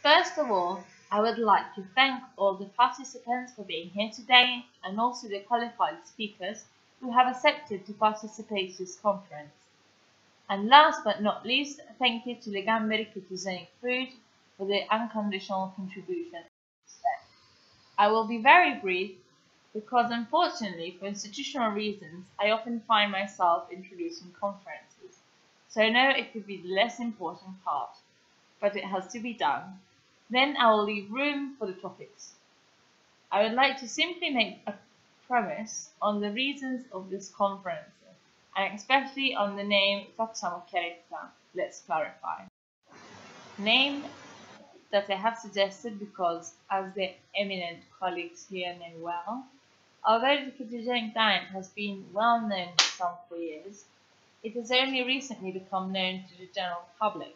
First of all, I would like to thank all the participants for being here today and also the qualified speakers who have accepted to participate in this conference. And last but not least, thank you to the Gamberi Ketogenic Food for their unconditional contribution. I will be very brief because unfortunately for institutional reasons I often find myself introducing conferences, so I know it could be the less important part, but it has to be done. Then I will leave room for the topics. I would like to simply make a premise on the reasons of this conference, and especially on the name Facciamo Chiarezza, let's clarify. Name that I have suggested because, as the eminent colleagues here know well, although the ketogenic diet has been well known to some for years, it has only recently become known to the general public.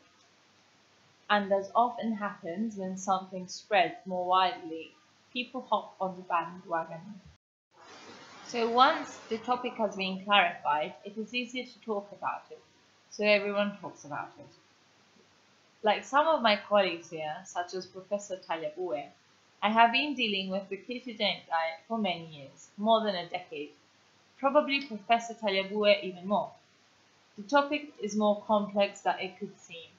And as often happens when something spreads more widely, people hop on the bandwagon. So once the topic has been clarified, it is easier to talk about it, so everyone talks about it. Like some of my colleagues here, such as Professor Tagliabue, I have been dealing with the ketogenic diet for many years, more than a decade, probably Professor Tagliabue even more. The topic is more complex than it could seem.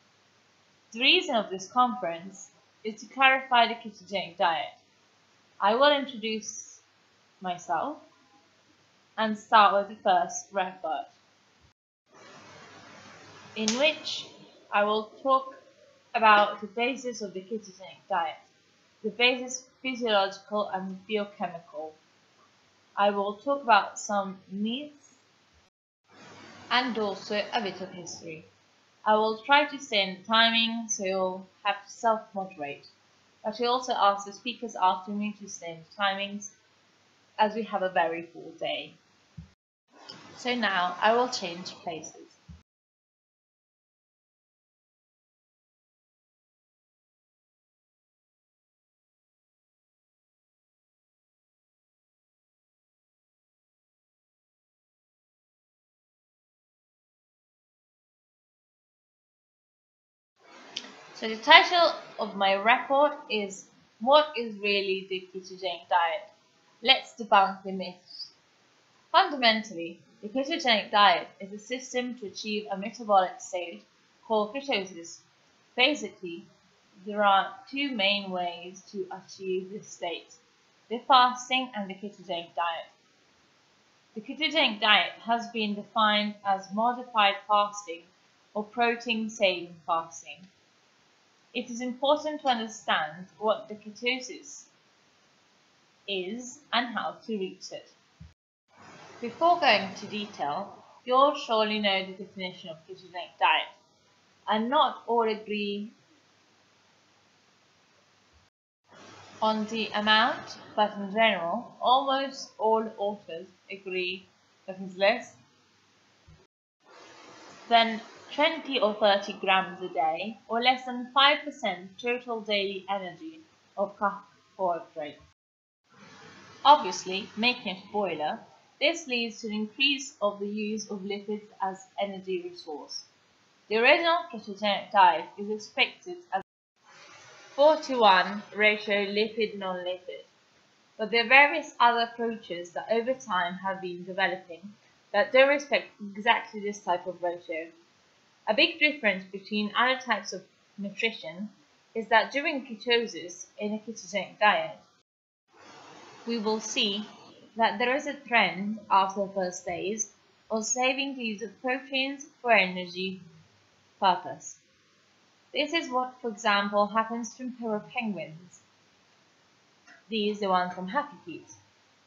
The reason of this conference is to clarify the ketogenic diet. I will introduce myself and start with the first record, in which I will talk about the basis of the ketogenic diet, the basis physiological and biochemical. I will talk about some myths and also a bit of history. I will try to stay in the timing, so you'll have to self-moderate. But I also ask the speakers after me to stay in the timings, as we have a very full day. So now I will change places. So the title of my report is What is really the ketogenic diet? Let's debunk the myths. Fundamentally, the ketogenic diet is a system to achieve a metabolic state called ketosis. Basically, there are two main ways to achieve this state: the fasting and the ketogenic diet. The ketogenic diet has been defined as modified fasting or protein-saving fasting. It is important to understand what the ketosis is and how to reach it. Before going into detail, you all surely know the definition of ketogenic diet, and not all agree on the amount, but in general, almost all authors agree that it's less than 20 or 30 grams a day, or less than 5% total daily energy of carbohydrates. Obviously, making a spoiler, this leads to an increase of the use of lipids as energy resource. The original ketogenic diet is expected as a 4:1 ratio lipid-non-lipid, but there are various other approaches that over time have been developing that don't respect exactly this type of ratio. A big difference between other types of nutrition is that during ketosis in a ketogenic diet, we will see that there is a trend after the first days of saving the use of proteins for energy purpose. This is what, for example, happens to emperor penguins. These are the ones from Happy Feet.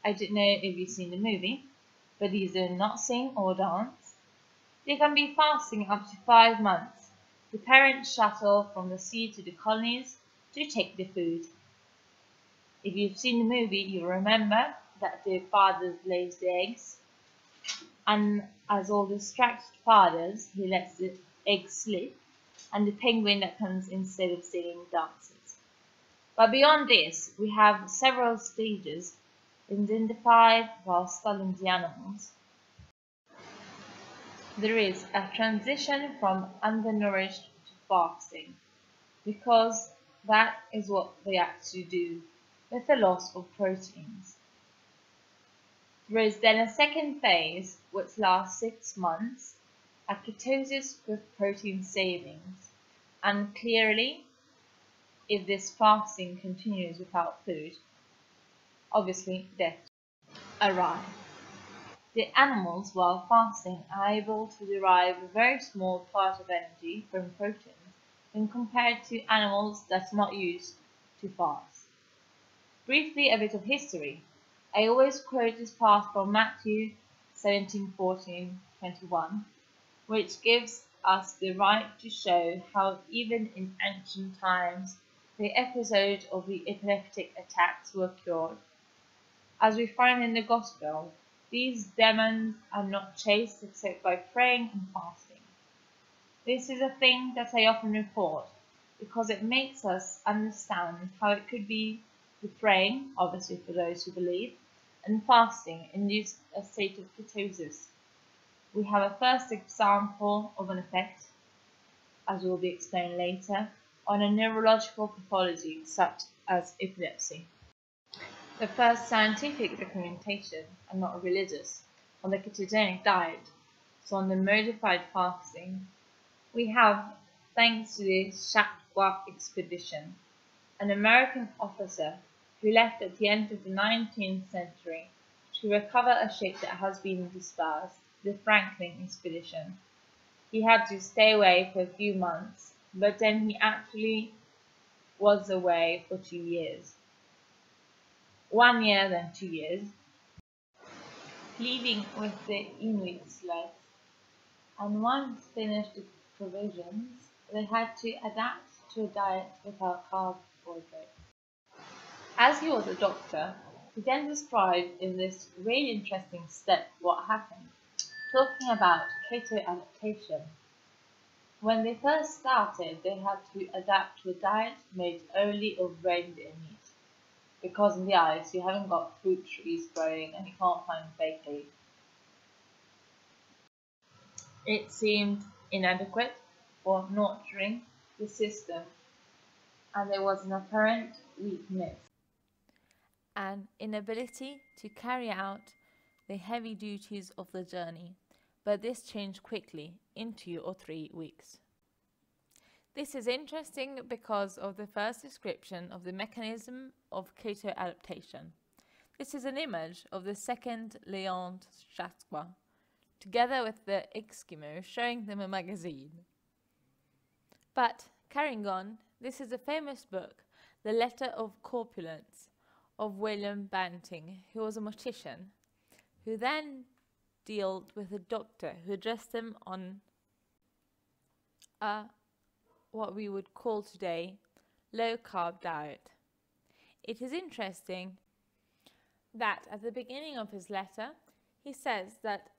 I don't know if you've seen the movie, but these do not sing or dance. They can be fasting up to 5 months. The parents shuttle from the sea to the colonies to take the food. If you've seen the movie, you remember that the father lays the eggs, and as all distracted fathers, he lets the eggs slip, and the penguin that comes instead of singing dances. But beyond this, we have several stages identified while studying the animals. There is a transition from undernourished to fasting, because That is what they actually do with the loss of proteins. There is then a second phase which lasts 6 months, a ketosis with protein savings, and clearly, if this fasting continues without food, obviously death arrives. The animals, while fasting, are able to derive a very small part of energy from proteins when compared to animals that are not used to fast. Briefly, a bit of history. I always quote this part from Matthew 17:14-21, which gives us the right to show how even in ancient times the episode of the epileptic attacks were cured. As we find in the Gospel, these demons are not chased except by praying and fasting. This is a thing that I often report because it makes us understand how it could be the praying, obviously for those who believe, and fasting induce a state of ketosis. We have a first example of an effect, as will be explained later, on a neurological pathology such as epilepsy. The first scientific documentation, and not religious, on the ketogenic diet, so on the modified fasting, we have, thanks to the Chakwa expedition, an American officer who left at the end of the 19th century to recover a ship that has been dispersed, the Franklin expedition. He had to stay away for a few months, but then he actually was away for 2 years. 1 year, then 2 years, leaving with the Inuit sleds, and once finished the provisions, they had to adapt to a diet without carbohydrates. As he was a doctor, he then described in this really interesting step what happened, talking about keto adaptation. When they first started, they had to adapt to a diet made only of reindeer meat, because in the ice you haven't got fruit trees growing and you can't find bakery. It seemed inadequate for nurturing the system, and there was an apparent weakness, an inability to carry out the heavy duties of the journey, but this changed quickly in 2 or 3 weeks. This is interesting because of the first description of the mechanism of keto adaptation. This is an image of the second Leon Chakwa, together with the Eskimo showing them a magazine. But, carrying on, this is a famous book, The Letter of Corpulence, of William Banting, who was a mortician, who then dealt with a doctor who addressed them on what we would call today low-carb diet. It is interesting that at the beginning of his letter, he says that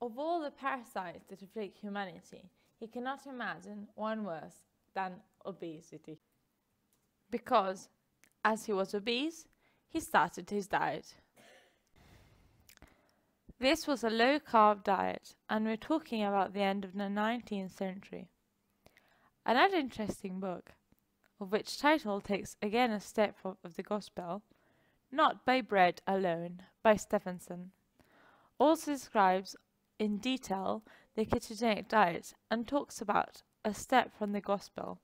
of all the parasites that afflict humanity, he cannot imagine one worse than obesity. Because, as he was obese, he started his diet. This was a low-carb diet, and we're talking about the end of the 19th century. Another interesting book, of which title takes again a step of the Gospel, Not by Bread Alone, by Stephenson, also describes in detail the ketogenic diet and talks about a step from the Gospel.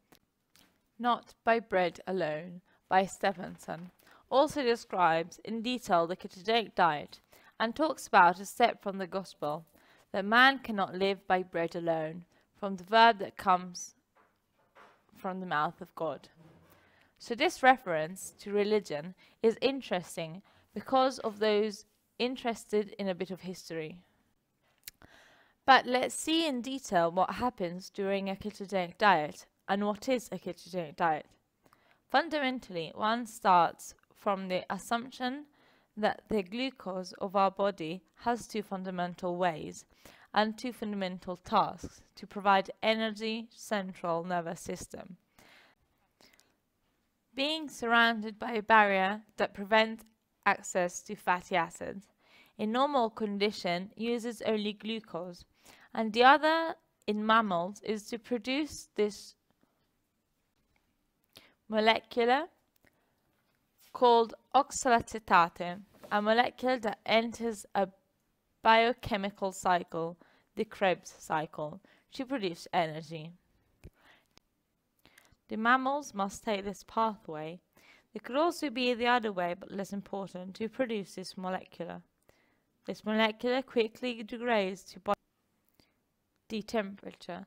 Not by Bread Alone, by Stephenson, also describes in detail the ketogenic diet and talks about a step from the Gospel, that man cannot live by bread alone, from the verb that comes from the mouth of God. So this reference to religion is interesting because of those interested in a bit of history. But let's see in detail what happens during a ketogenic diet and what is a ketogenic diet. Fundamentally, one starts from the assumption that the glucose of our body has 2 fundamental ways and 2 fundamental tasks to provide energy central nervous system. Being surrounded by a barrier that prevents access to fatty acids, in normal condition uses only glucose, and the other in mammals is to produce this molecule called oxaloacetate, a molecule that enters a biochemical cycle, the Krebs cycle, to produce energy. The mammals must take this pathway. It could also be the other way, but less important, to produce this molecule. This molecule quickly degrades to body temperature,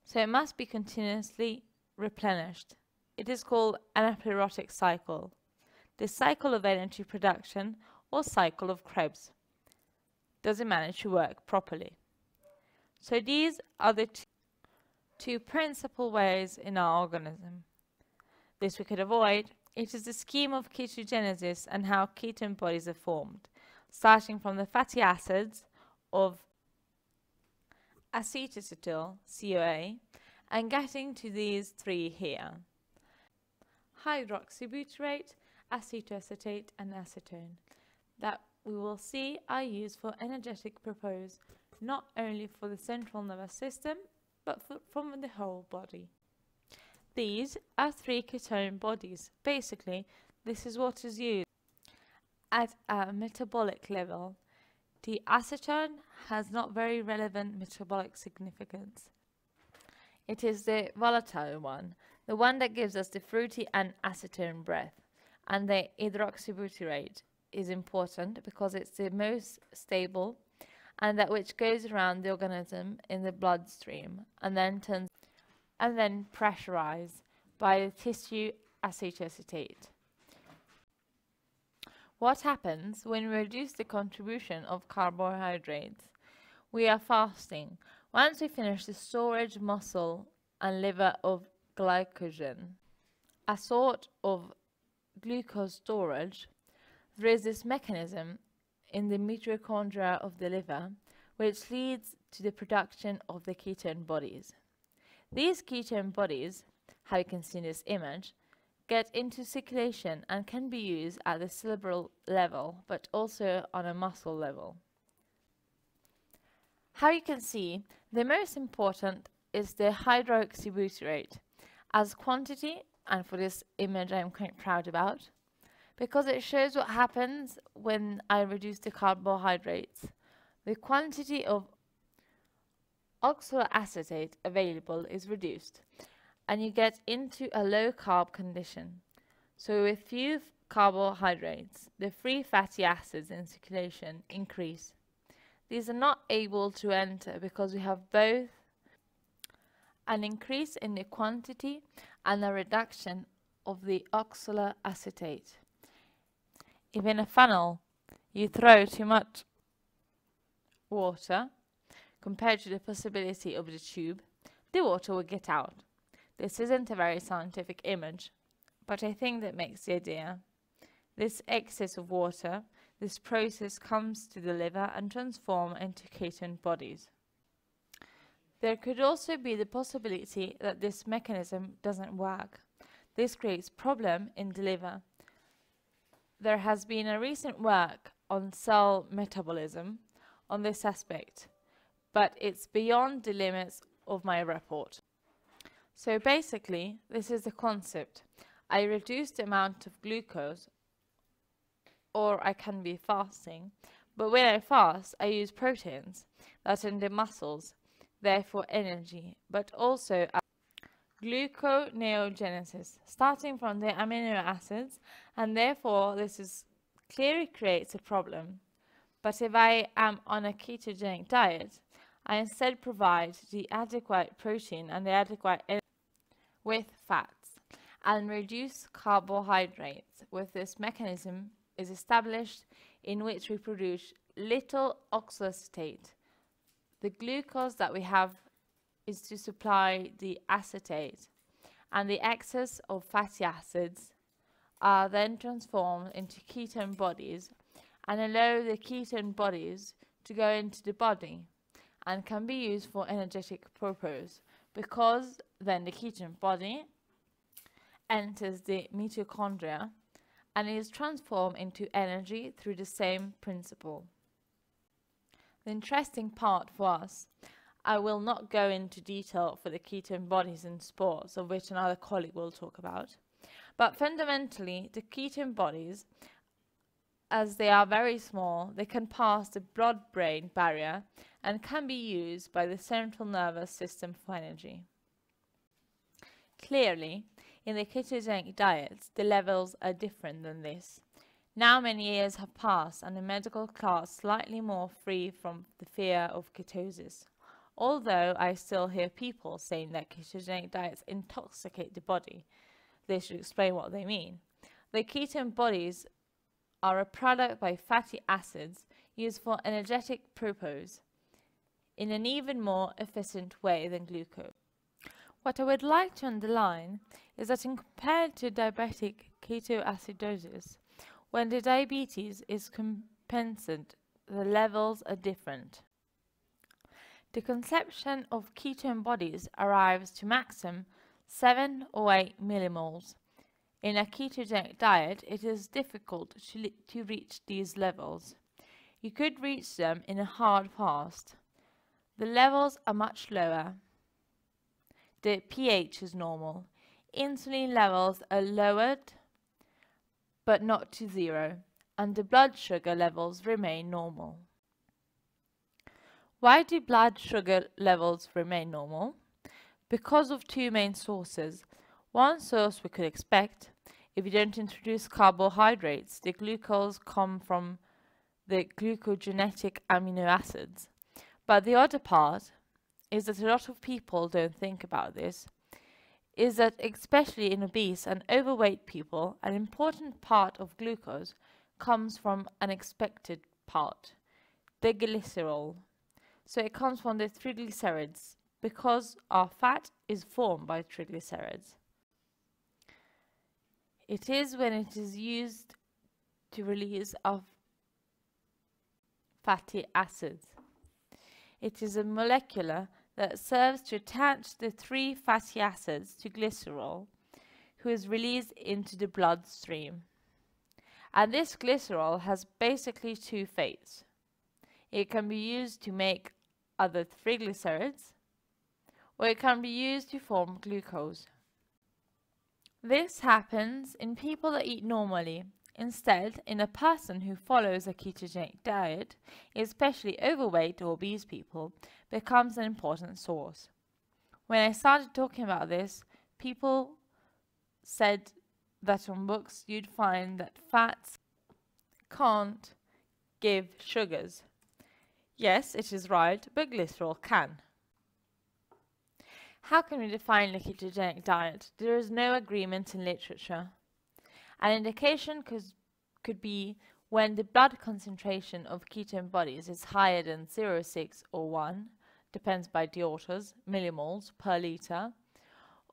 so it must be continuously replenished. It is called an aplerotic cycle, the cycle of energy production, or cycle of Krebs. Does it manage to work properly? So these are the two principal ways in our organism. This we could avoid. It is the scheme of ketogenesis and how ketone bodies are formed, starting from the fatty acids of acetoacetyl, CoA, and getting to these three here: hydroxybutyrate, acetoacetate, and acetone, that we will see are used for energetic purpose, not only for the central nervous system, but from the whole body. These are three ketone bodies. Basically, this is what is used at a metabolic level. The acetone has not very relevant metabolic significance. It is the volatile one, the one that gives us the fruity and acetone breath. And the hydroxybutyrate is important because it's the most stable and that which goes around the organism in the bloodstream and then pressurized by the tissue acetoacetate. What happens when we reduce the contribution of carbohydrates? We are fasting. Once we finish the storage muscle and liver of glycogen, a sort of glucose storage, there is this mechanism in the mitochondria of the liver which leads to the production of the ketone bodies. These ketone bodies, how you can see in this image, get into circulation and can be used at the cerebral level, but also on a muscle level. How you can see, the most important is the hydroxybutyrate as quantity, and for this image I'm quite proud about, because it shows what happens when I reduce the carbohydrates. The quantity of oxaloacetate available is reduced, and you get into a low carb condition. So with few carbohydrates, the free fatty acids in circulation increase. These are not able to enter because we have both an increase in the quantity and a reduction of the oxaloacetate. If in a funnel you throw too much water compared to the possibility of the tube, the water will get out. This isn't a very scientific image, but I think that makes the idea. This excess of water, this process comes to the liver and transforms into ketone bodies. There could also be the possibility that this mechanism doesn't work. This creates problem in the liver. There has been a recent work on cell metabolism on this aspect, but it's beyond the limits of my report. So basically, this is the concept. I reduce the amount of glucose, or I can be fasting, but when I fast, I use proteins that are in the muscles, therefore energy, but also gluconeogenesis, starting from the amino acids, and therefore this is clearly creates a problem. But if I am on a ketogenic diet, I instead provide the adequate protein and the adequate energy with fats and reduce carbohydrates. With this mechanism is established in which we produce little oxaloacetate. The glucose that we have is to supply the acetate, and the excess of fatty acids are then transformed into ketone bodies and allow the ketone bodies to go into the body and can be used for energetic purpose, because then the ketone body enters the mitochondria and is transformed into energy through the same principle. The interesting part for us, I will not go into detail for the ketone bodies in sports, of which another colleague will talk about. But fundamentally, the ketone bodies, as they are very small, they can pass the blood-brain barrier and can be used by the central nervous system for energy. Clearly, in the ketogenic diet, the levels are different than this. Now many years have passed and the medical class slightly more free from the fear of ketosis. Although I still hear people saying that ketogenic diets intoxicate the body, they should explain what they mean. The ketone bodies are a product by fatty acids used for energetic purpose in an even more efficient way than glucose. What I would like to underline is that in compared to diabetic ketoacidosis, when the diabetes is compensant, the levels are different. The conception of ketone bodies arrives to maximum 7 or 8 millimoles. In a ketogenic diet, it is difficult to reach these levels. You could reach them in a hard fast. The levels are much lower. The pH is normal. Insulin levels are lowered, but not to zero, and the blood sugar levels remain normal. Why do blood sugar levels remain normal? Because of two main sources. One source we could expect. If you don't introduce carbohydrates, the glucose come from the glucogenetic amino acids. But the other part is that a lot of people don't think about this, is that especially in obese and overweight people, an important part of glucose comes from an expected part, the glycerol. So it comes from the triglycerides, because our fat is formed by triglycerides. It is when it is used to release of fatty acids. It is a molecule that serves to attach the three fatty acids to glycerol, who is released into the bloodstream. And this glycerol has basically two fates. It can be used to make other triglycerides, or it can be used to form glucose. This happens in people that eat normally. Instead, in a person who follows a ketogenic diet, especially overweight or obese people, becomes an important source. When I started talking about this, people said that on books you'd find that fats can't give sugars. Yes, it is right, but glycerol can. How can we define the ketogenic diet? There is no agreement in literature. An indication could be when the blood concentration of ketone bodies is higher than 0.6 or 1, depends by the authors, millimoles per liter,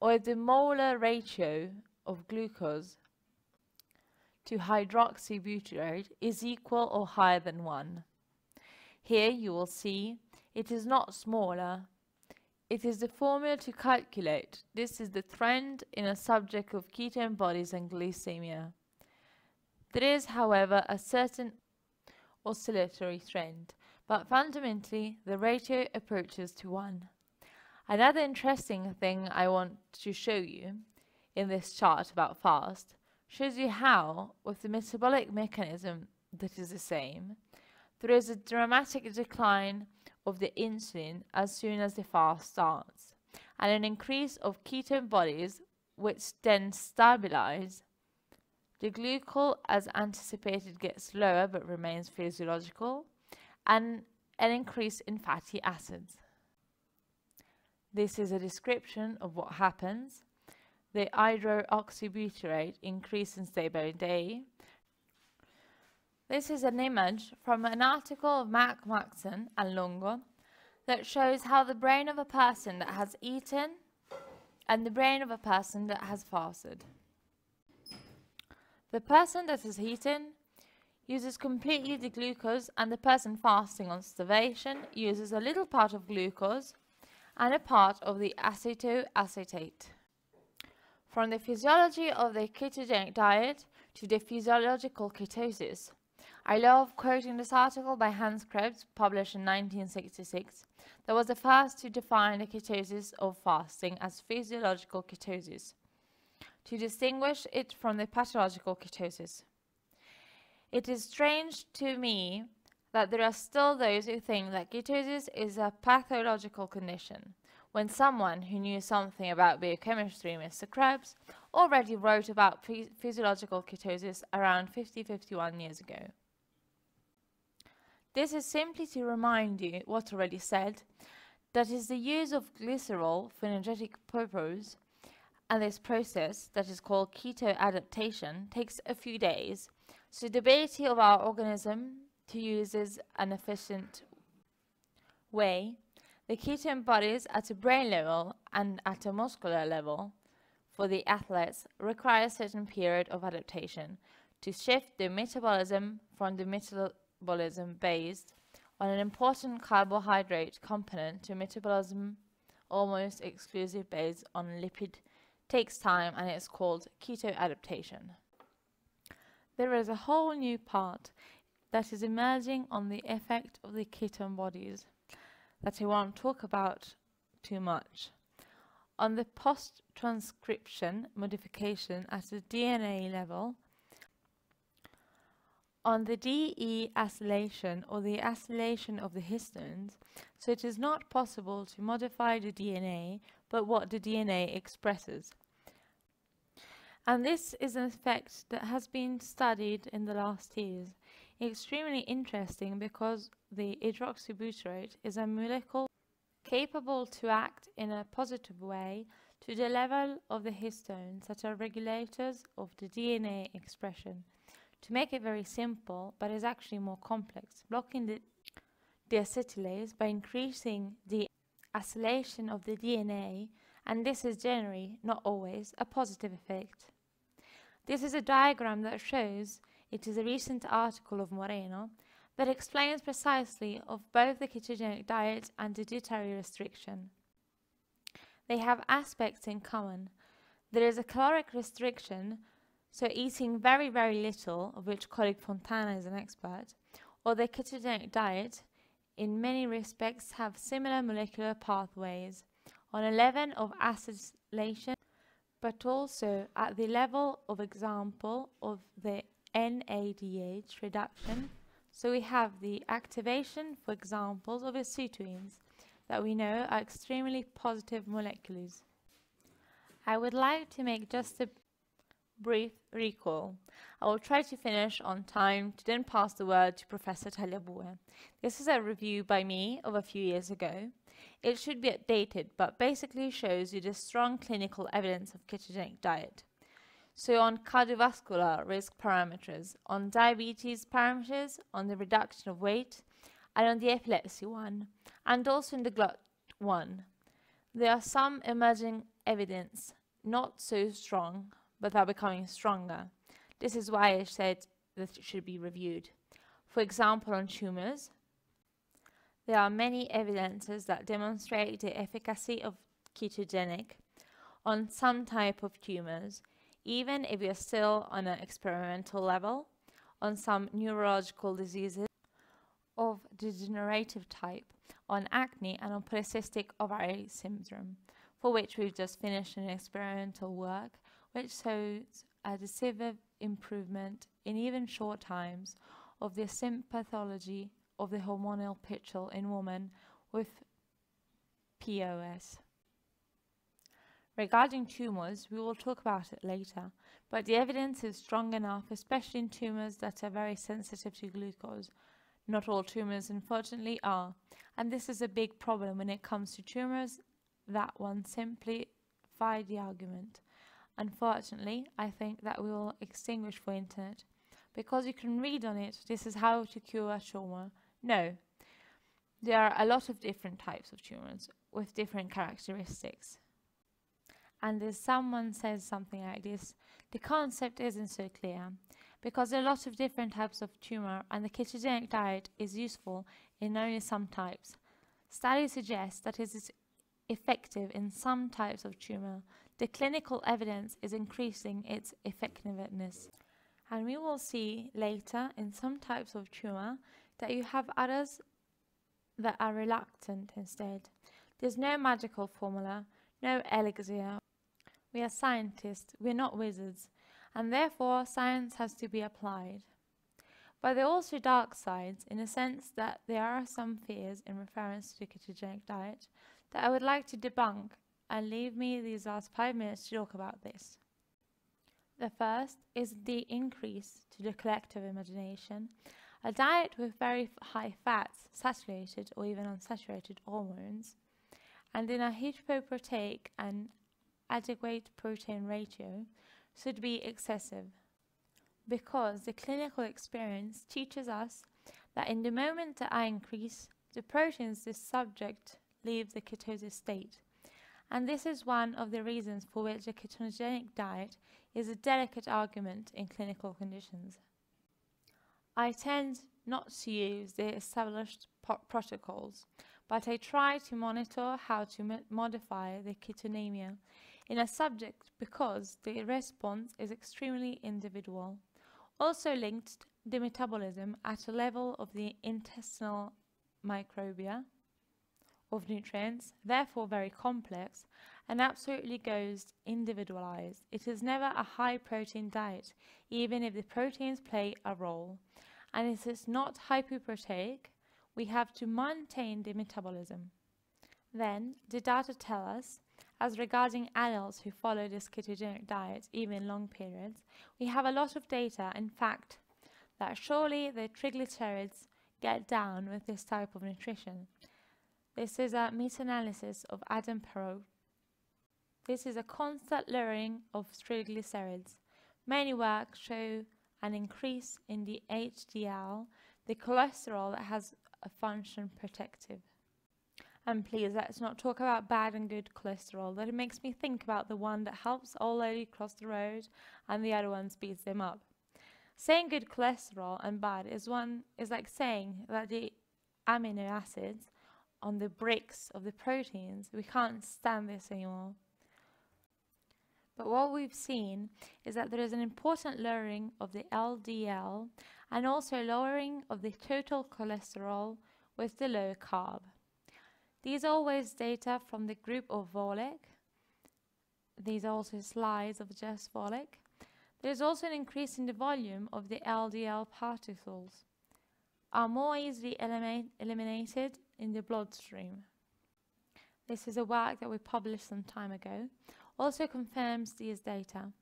or if the molar ratio of glucose to hydroxybutyrate is equal or higher than 1. Here you will see it is not smaller. It is the formula to calculate. This is the trend in a subject of ketone bodies and glycemia. There is, however, a certain oscillatory trend, but fundamentally the ratio approaches to 1. Another interesting thing I want to show you in this chart about fast shows you how, with the metabolic mechanism that is the same, there is a dramatic decline of the insulin as soon as the fast starts, and an increase of ketone bodies which then stabilize. The glucose, as anticipated, gets lower but remains physiological, and an increase in fatty acids. This is a description of what happens. The hydroxybutyrate increases day by day. This is an image from an article of Mac Maxon and Longo that shows how the brain of a person that has eaten and the brain of a person that has fasted. The person that has eaten uses completely the glucose, and the person fasting on starvation uses a little part of glucose and a part of the acetoacetate. From the physiology of the ketogenic diet to the physiological ketosis, I love quoting this article by Hans Krebs, published in 1966, that was the first to define the ketosis of fasting as physiological ketosis, to distinguish it from the pathological ketosis. It is strange to me that there are still those who think that ketosis is a pathological condition, when someone who knew something about biochemistry, Mr. Krebs, already wrote about physiological ketosis around 51 years ago. This is simply to remind you what already said, that is the use of glycerol for energetic purpose, and this process, that is called keto adaptation, takes a few days, so the ability of our organism to use is an efficient way. The ketone bodies at a brain level and at a muscular level for the athletes require a certain period of adaptation to shift their metabolism from the metabolism based on an important carbohydrate component to metabolism almost exclusively based on lipid takes time, and it's called keto adaptation. There is a whole new part that is emerging on the effect of the ketone bodies that I won't talk about too much. On the post-transcription modification at the DNA level, on the deacylation or the acylation of the histones, so it is not possible to modify the DNA but what the DNA expresses. And this is an effect that has been studied in the last years. Extremely interesting because the hydroxybutyrate is a molecule capable to act in a positive way to the level of the histones that are regulators of the DNA expression. To make it very simple, but is actually more complex, blocking the deacetylase by increasing the acylation of the DNA, and this is generally, not always, a positive effect. This is a diagram that shows, it is a recent article of Moreno, that explains precisely of both the ketogenic diet and the dietary restriction. They have aspects in common. There is a caloric restriction, so eating very, very little, of which colleague Fontana is an expert, or the ketogenic diet, in many respects have similar molecular pathways on a level of acylation, but also at the level of example of the NADH reduction. So we have the activation, for examples, of acetoins that we know are extremely positive molecules. I would like to make just a brief recall. I will try to finish on time to then pass the word to Professor Tagliabue. This is a review by me of a few years ago. It should be updated, but basically shows you the strong clinical evidence of ketogenic diet. So on cardiovascular risk parameters, on diabetes parameters, on the reduction of weight, and on the epilepsy one, and also in the glut one. There are some emerging evidence, not so strong, but are becoming stronger. This is why I said that it should be reviewed. For example, on tumors, there are many evidences that demonstrate the efficacy of ketogenic on some type of tumors, even if we are still on an experimental level, on some neurological diseases of degenerative type, on acne and on polycystic ovary syndrome, for which we've just finished an experimental work which shows a decisive improvement in even short times of the sympathology of the hormonal picture in women with POS. Regarding tumors, we will talk about it later, but the evidence is strong enough, especially in tumors that are very sensitive to glucose. Not all tumors, unfortunately, are, and this is a big problem when it comes to tumors that one simplify the argument. Unfortunately, I think that we will extinguish for internet, because you can read on it, this is how to cure a tumor. No, there are a lot of different types of tumors with different characteristics. And if someone says something like this, the concept isn't so clear, because there are a lot of different types of tumor and the ketogenic diet is useful in only some types. Studies suggest that it is effective in some types of tumor. The clinical evidence is increasing its effectiveness. And we will see later in some types of tumor that you have others that are reluctant instead. There's no magical formula, no elixir. We are scientists, we're not wizards, and therefore science has to be applied. But there are also dark sides in the sense that there are some fears in reference to the ketogenic diet that I would like to debunk, and leave me these last 5 minutes to talk about this. The first is the increase to the collective imagination. A diet with very high fats, saturated or even unsaturated hormones, and in a hypoproteic and adequate protein ratio should be excessive, because the clinical experience teaches us that in the moment that I increase the proteins, the subject leaves the ketosis state. And this is one of the reasons for which a ketogenic diet is a delicate argument in clinical conditions. I tend not to use the established protocols, but I try to monitor how to modify the ketonemia in a subject because the response is extremely individual. Also linked the metabolism at a level of the intestinal microbiota of nutrients, therefore very complex, and absolutely goes individualized. It is never a high protein diet, even if the proteins play a role. And if it's not hypoproteic, we have to maintain the metabolism. Then, the data tell us, as regarding adults who follow this ketogenic diet, even long periods, we have a lot of data, in fact, that surely the triglycerides get down with this type of nutrition. This is a meta-analysis of Adam Perot. This is a constant lowering of triglycerides. Many works show an increase in the HDL, the cholesterol that has a function protective. And please, let's not talk about bad and good cholesterol. That it makes me think about the one that helps old lady cross the road and the other one speeds them up. Saying good cholesterol and bad is like saying that the amino acids on the bricks of the proteins, we can't stand this anymore. But what we've seen is that there is an important lowering of the LDL and also lowering of the total cholesterol with the low carb. These are always data from the group of Volek. These are also slides of just Volek. There is also an increase in the volume of the LDL particles, are more easily eliminated in the bloodstream. This is a work that we published some time ago. Also confirms these data.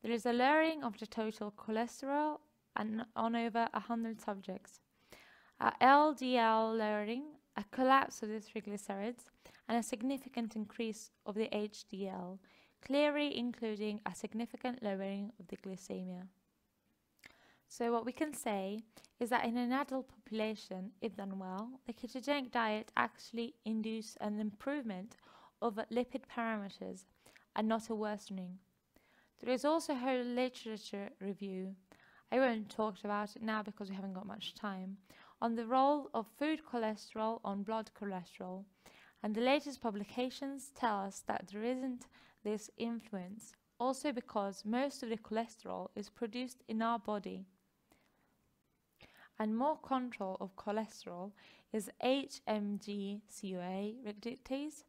There is a lowering of the total cholesterol on over 100 subjects. LDL lowering, a collapse of the triglycerides, and a significant increase of the HDL, clearly including a significant lowering of the glycemia. So what we can say is that in an adult population, if done well, the ketogenic diet actually induces an improvement of lipid parameters and not a worsening. There is also a whole literature review, I won't talk about it now because we haven't got much time, on the role of food cholesterol on blood cholesterol, and the latest publications tell us that there isn't this influence, also because most of the cholesterol is produced in our body. And more control of cholesterol is HMG-CoA reductase,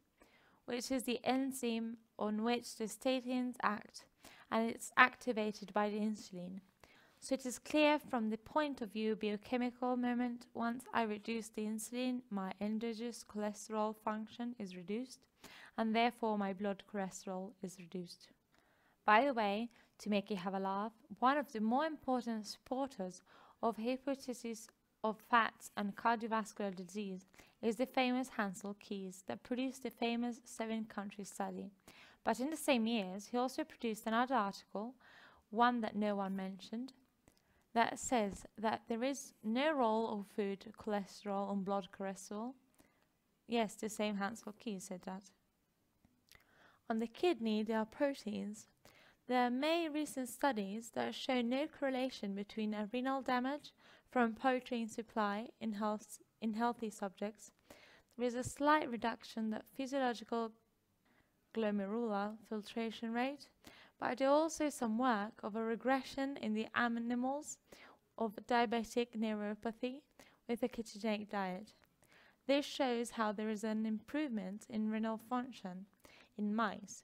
which is the enzyme on which the statins act, and it's activated by the insulin. So it is clear from the point of view biochemical moment, once I reduce the insulin, my endogenous cholesterol function is reduced, and therefore my blood cholesterol is reduced. By the way, to make you have a laugh, one of the more important supporters of hypothesis of fats and cardiovascular disease is the famous Hansel Keys that produced the famous 7-country study. But in the same years, he also produced another article, one that no one mentioned, that says that there is no role of food cholesterol on blood cholesterol. Yes, the same Hansel Keys said that. On the kidney, there are proteins. There are many recent studies that show no correlation between a renal damage from protein supply in healthy subjects. There is a slight reduction in physiological glomerular filtration rate, but I do also some work of a regression in the animals of diabetic neuropathy with a ketogenic diet. This shows how there is an improvement in renal function in mice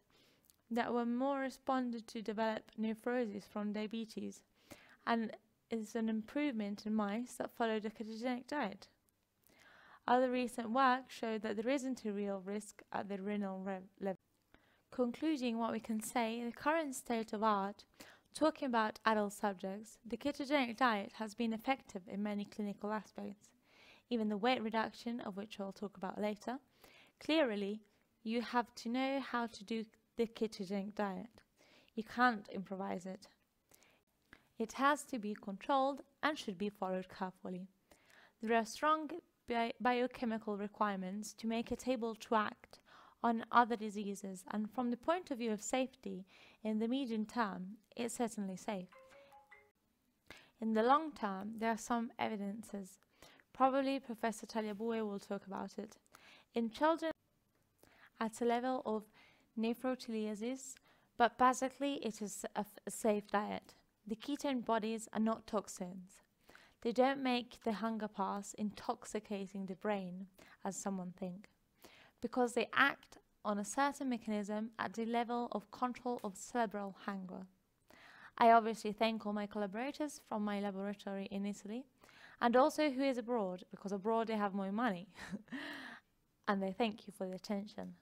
that were more responded to develop nephrosis from diabetes, and is an improvement in mice that followed a ketogenic diet. Other recent work showed that there isn't a real risk at the renal level. Concluding what we can say, the current state of art, talking about adult subjects, the ketogenic diet has been effective in many clinical aspects, even the weight reduction, of which I'll talk about later. Clearly, you have to know how to do the ketogenic diet. You can't improvise it. It has to be controlled and should be followed carefully. There are strong biochemical requirements to make it able to act on other diseases, and from the point of view of safety, in the medium term, it's certainly safe. In the long term, there are some evidences. Probably Professor Antonio Paoli will talk about it. In children at a level of nephroteliasis, but basically it is a safe diet. The ketone bodies are not toxins. They don't make the hunger pass intoxicating the brain, as some think, because they act on a certain mechanism at the level of control of cerebral hunger. I obviously thank all my collaborators from my laboratory in Italy, and also who is abroad, because abroad they have more money. And I thank you for the attention.